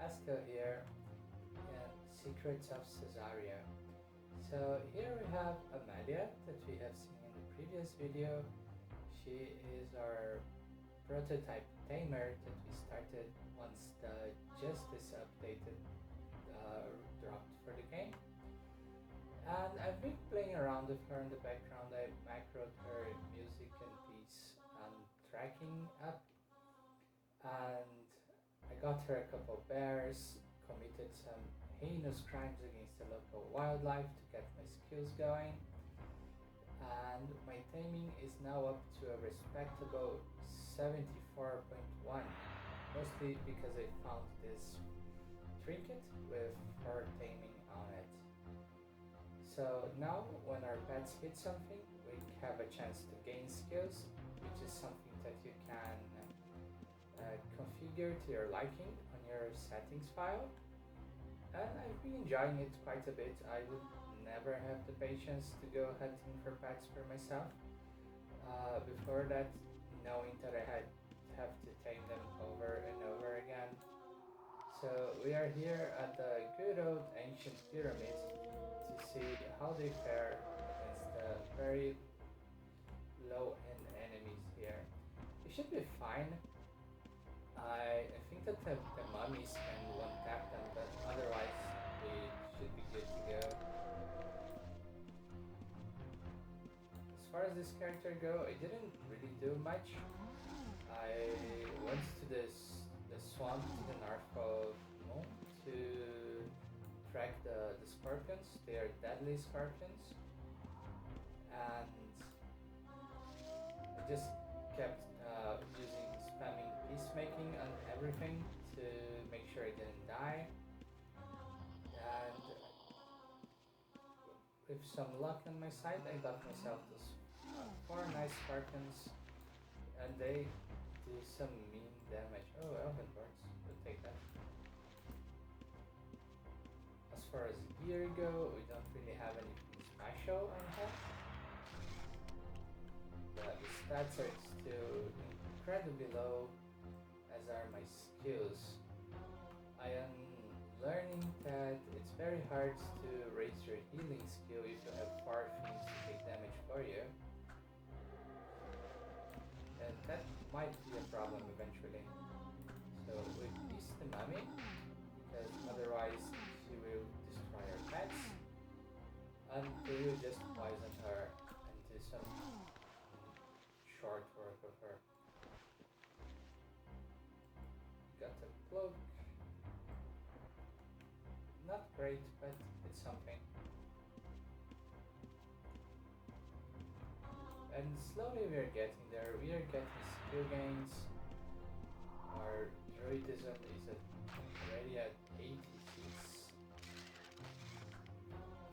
Asco here in Secrets of Sosaria. So here we have Amalia that we have seen in the previous video. She is our prototype tamer that we started once the Justice updated dropped for the game. And I've been playing around with her in the background. I macroed her music and piece tracking app, and I got her a couple bears, committed some heinous crimes against the local wildlife to get my skills going, and my taming is now up to a respectable 74.1, mostly because I found this trinket with her taming on it. So now when our pets hit something, we have a chance to gain skills, which is something that you can configure to your liking on your settings file. And I've been enjoying it quite a bit. I would never have the patience to go hunting for pets for myself. Before that, knowing that I have to tame them over and over again. So we are here at the good old ancient pyramid to see how they fare against the very low-end enemies here. We should be fine. I think that the mummies can one-tap them, but otherwise we should be good to go. As far as this character go, I didn't really do much. I went to the swamp to the north of Moon to track the scorpions. They are deadly scorpions, and I just kept spamming peacemaking on everything to make sure I didn't die, and with some luck on my side I got myself those 4 nice scorpions, and they do some mean damage. Oh, elven birds, we'll take that. As far as gear go, we don't really have anything special on her. The stats are still incredibly low, as are my skills. I am learning that it's very hard to raise your healing skill if you have 4 things to take damage for you. And that might be a problem eventually. So we peace the mummy, because otherwise she will destroy our pets, and we will just poison her and do some short work of her. Got a cloak. Not great, but it's something. And slowly we are getting there. We are getting skill gains. Our druidism is already at 86.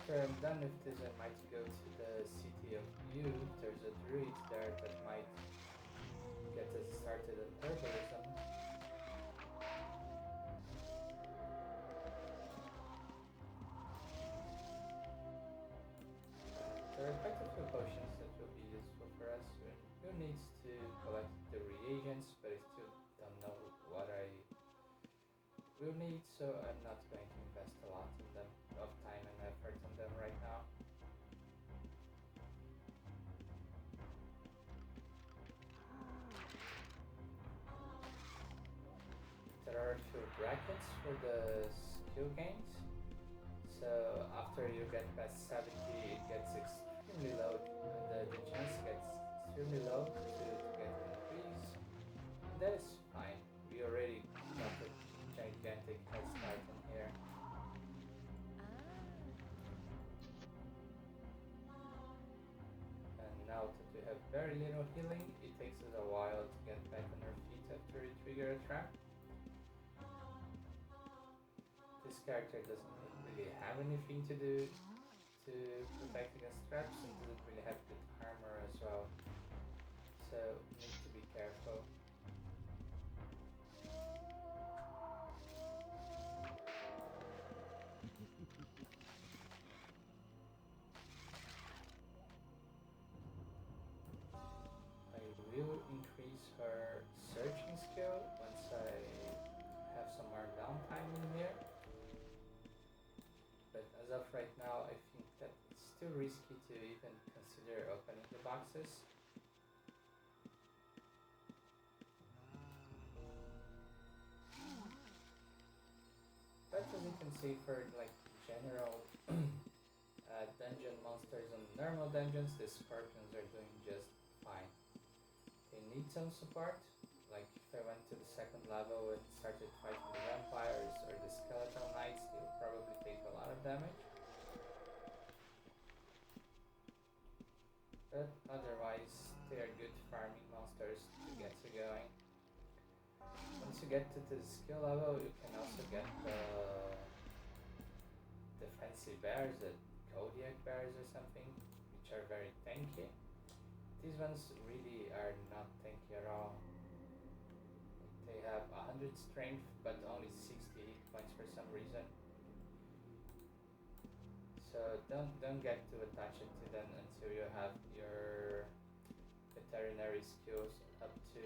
After I'm done with this, I might go to the city of Yu. There's a druid there that might get us started on herbalism. There are quite a few potions that will be useful for us. Who needs to collect the reagents, but I still don't know what I will need, so I'm not going to invest a lot in them, of time and effort on them right now. There are a few brackets for the skill gains. So after you get past 70, it gets extremely low. The chance gets extremely low to get an increase. And that is fine. We already got a gigantic head start in here. And now that we have very little healing, it takes us a while to get back on our feet after we trigger a trap. This character doesn't really have anything to do to protect against traps, and doesn't really have good armor as well. So we need to be careful. I will increase her searching skill once I have some more downtime in too risky to even consider opening the boxes. But as you can see, for like general dungeon monsters and normal dungeons, the scorpions are doing just fine. They need some support. Like if I went to the second level and started fighting the vampires or the skeletal knights, they'll probably take a lot of damage. But otherwise, they are good farming monsters to get you going. Once you get to the skill level, you can also get the fancy bears, the Kodiak bears or something, which are very tanky. These ones really are not tanky at all. They have 100 strength, but only 60 hit points for some reason. So don't get too attached to them until you have your veterinary skills up to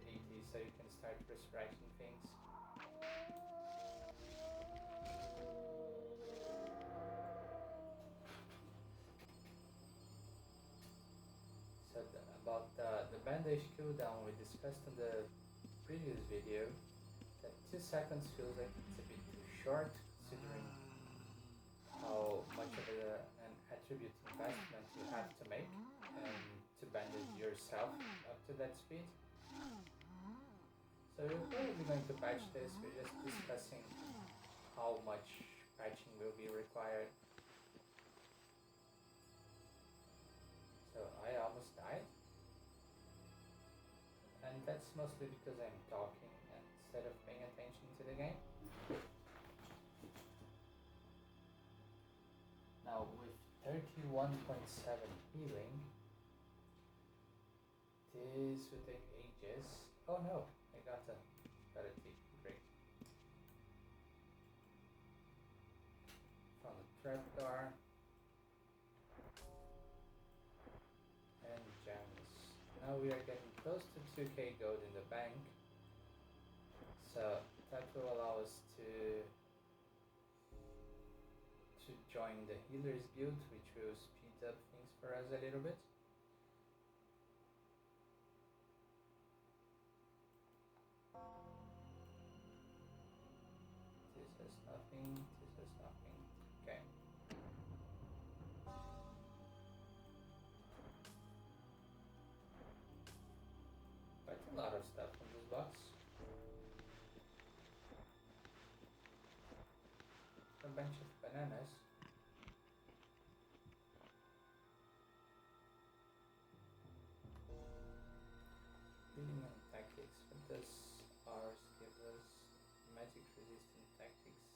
80, so you can start resurrecting things. So about the bandage cooldown we discussed in the previous video, that 2 seconds feels like it's a bit too short considering how much of an attribute investment you have to make to bandage yourself up to that speed. So we're probably going to patch this. We're just discussing how much patching will be required. So I almost died. And that's mostly because I'm talking instead of paying attention to the game. Now with 31.7 healing, this will take ages. Oh no, I got a tick, great. Found a trapdoor. And gems. Now we are getting close to 2k gold in the bank. So that will allow us to join the Healers Guild, which will speed up things for us a little bit. This has nothing, this has nothing. Okay. Quite a lot of stuff in this box. A bunch of bananas. Healing and tactics. What does ours give us? Magic resistant tactics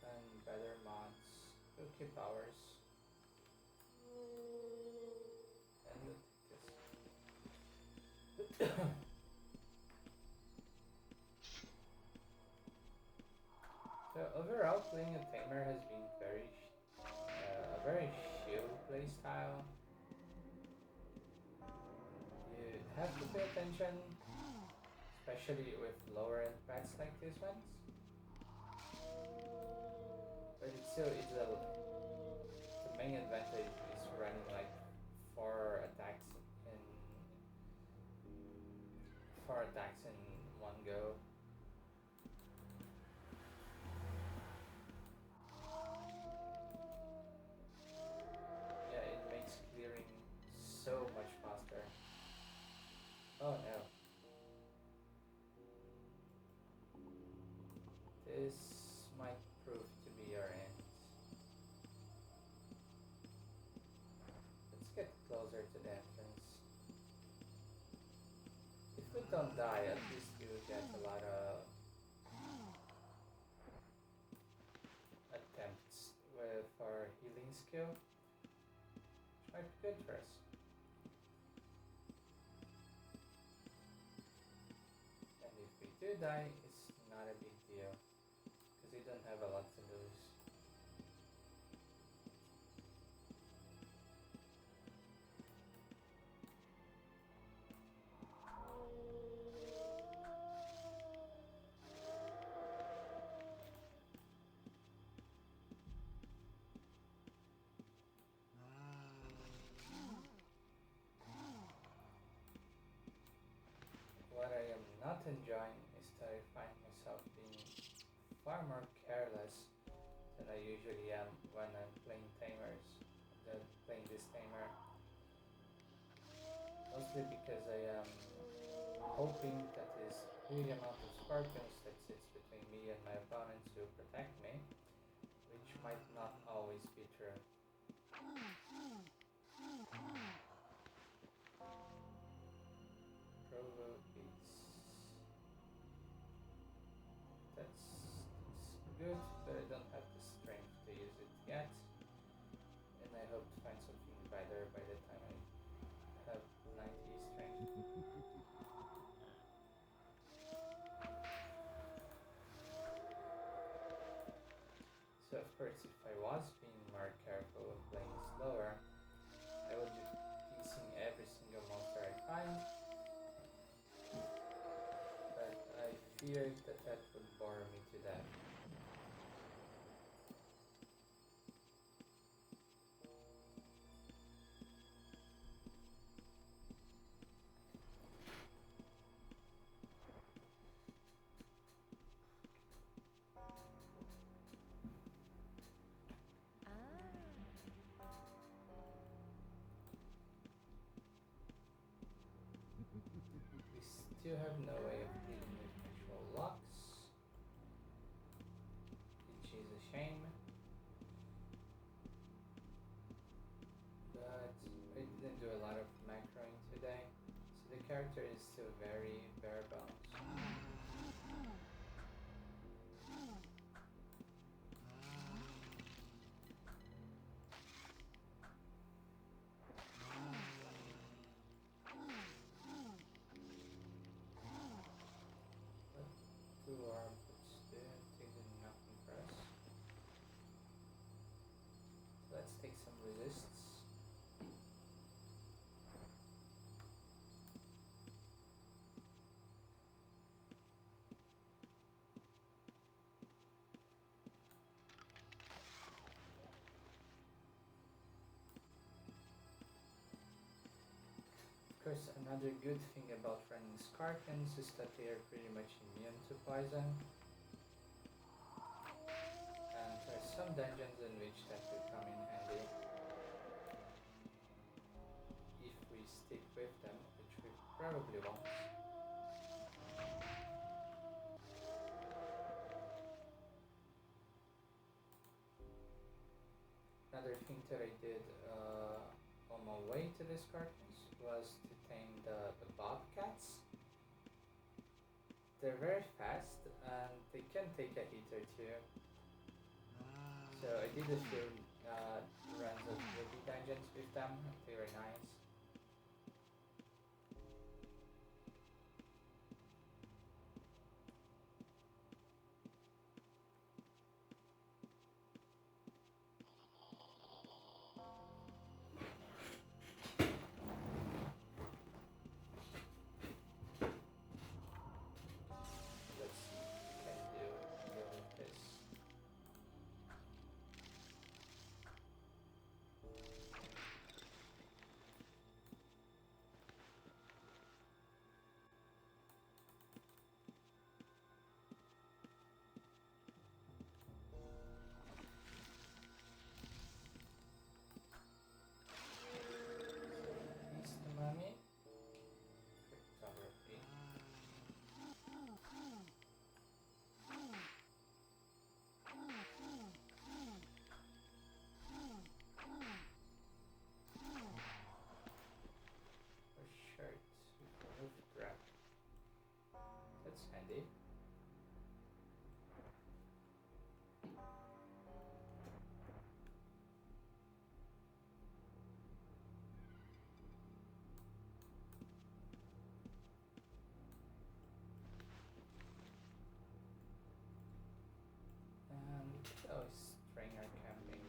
and better mods. We'll keep ours. And we'll take this. So overall, playing a tamer has been a very chill playstyle. You have to pay attention, especially with lower end pets like these ones. But the main advantage is running like 4 attacks in one go. Yeah, it makes clearing so much faster. Oh no. This might prove to be our end. Let's get closer to the entrance. If we don't die, at least we will get a lot of attempts with our healing skill, which might be good for us. And if we do die, it's not a big deal, because we don't have a lot to lose. not enjoying is that I find myself being far more careless than I usually am when I'm playing playing this tamer. Mostly because I am hoping that this huge amount of scorpions that sits between me and my opponents will protect me, which might not always be true. Provo is that's good, but I don't have the strength to use it yet, and I hope to find something better by the time I have 90 strength. So of course, if I was being more careful and playing slower, I would be piecing every single monster I find, but I feared that that would bore me to death. We still have no way of dealing with control locks, which is a shame, but I didn't do a lot of macroing today, so the character is still very bare bones. What do our boots do? They do nothing for us. So let's take some resists. Of course, another good thing about running Scorpions is that they are pretty much immune to poison, and there are some dungeons in which that could come in handy if we stick with them, which we probably won't. Another thing that I did on my way to the Scorpions was to tame the bobcats. They're very fast and they can take a hit or two. So I did a few runs of ruby dungeons with them. They were nice. Let's see what I can deal with this. Peace to mommy. Cryptography. Or shirt with a roof grab. That's handy. And oh, stringer camping.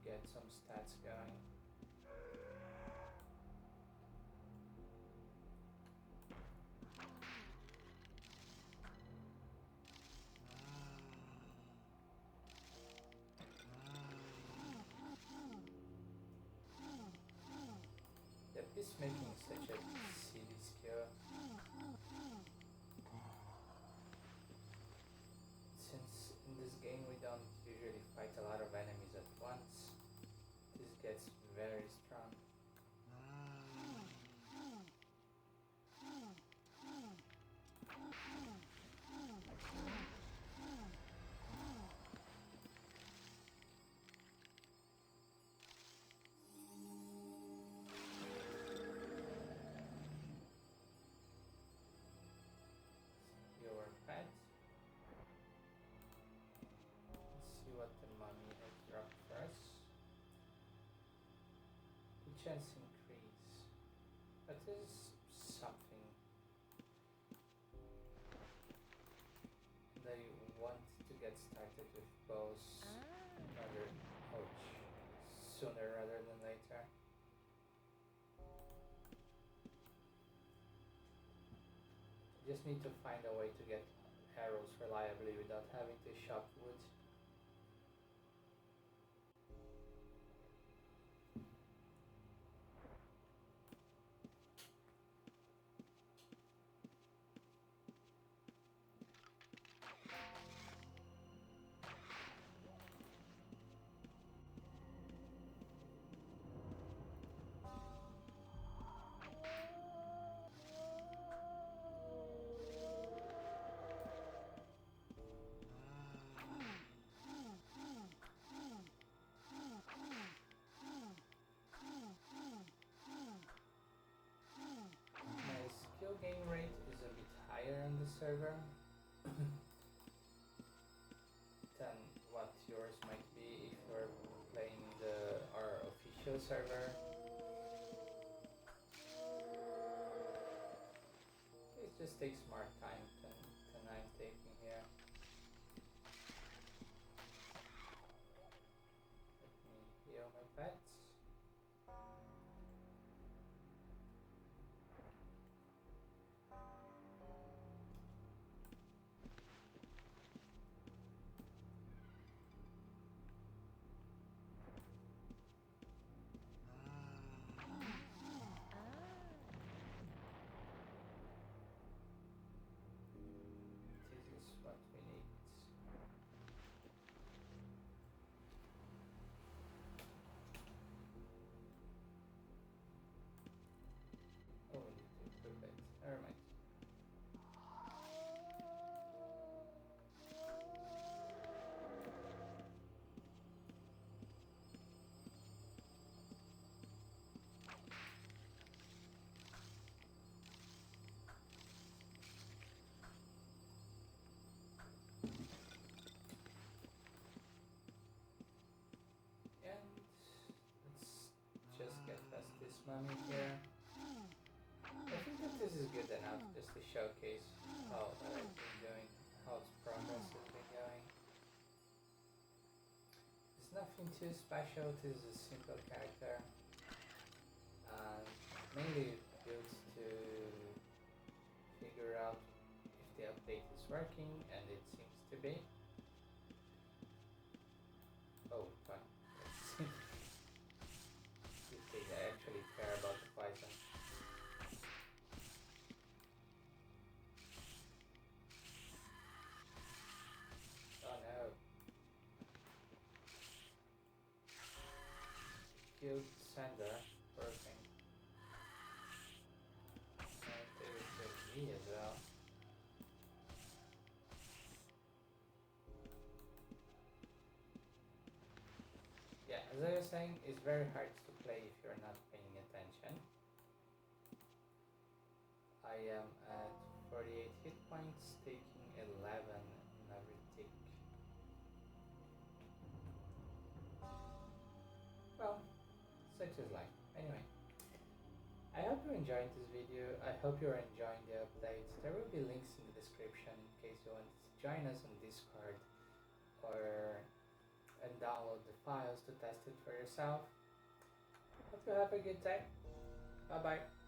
Get some stats going. Yeah, peacemaking is such a silly intelligence increase. That is something. They want to get started with bows rather, sooner rather than later. Just need to find a way to get arrows reliably without having to chop wood. My skill gain rate is a bit higher on the server than what yours might be if you're playing our official server. It just takes more time than I'm taking here. Let me heal my pets. This is what we need. Oh, we need to equip it. Never mind. And let's just get past this mummy here. I think that this is good enough just to showcase how I've been doing, how its progress has been going. It's nothing too special, it is a simple character. Mainly built to figure out if the update is working, and it seems to be. Oh, fine. Good thing I actually care about the poison. Oh no. Killed Sander, poor thing. And they will kill me as well. Yeah, as I was saying, it's very hard to play if you're not paying attention. I am at 48 hit points, taking 11 in every tick. Well, such is life. Anyway, I hope you're enjoying this video. I hope you're enjoying the updates. There will be links in the description in case you want to join us on Discord and download the files to test it for yourself. Hope you have a good day. Bye bye.